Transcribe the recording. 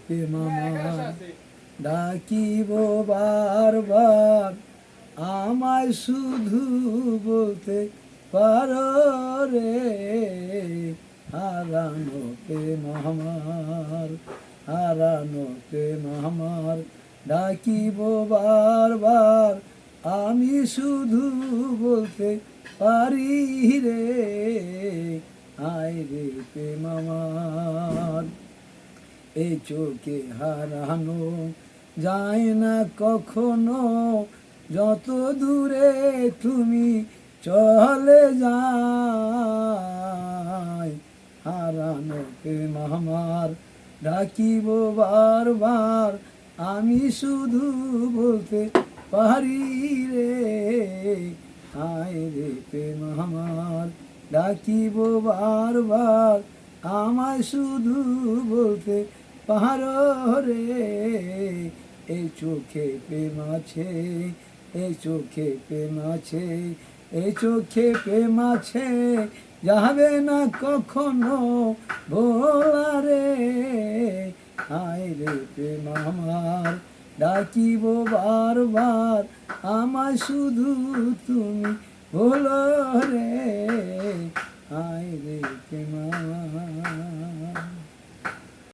প্রেম আমার ডাকিব বারবার, আমায় শুধু বলতে পারো রে, হারানো প্রেম আমার, হারানো প্রেম আমার ডাকিব বারবার, আমি শুধু বলতে পারি রে, আয় রে প্রেম আমার। এই চোখে হারানো যায় না কখনো, যত দূরে তুমি চলে যাই, হারানো প্রেম আমার ডাকিব বারবার, আমি শুধু বলতে পারি রে, আয় রে প্রেম আমার ডাকিব বারবার, আমায় শুধু বলতে পারো রে, এই চোখে প্রেম আছে, এই চোখে প্রেম আছে, এই চোখে প্রেম আছে, যাবে না কখনো ভোলা রে, আয় রে প্রেম আমার ডাকিব বারবার, আমায় শুধু তুমি বলো রে, আয় রে প্রেম আমার।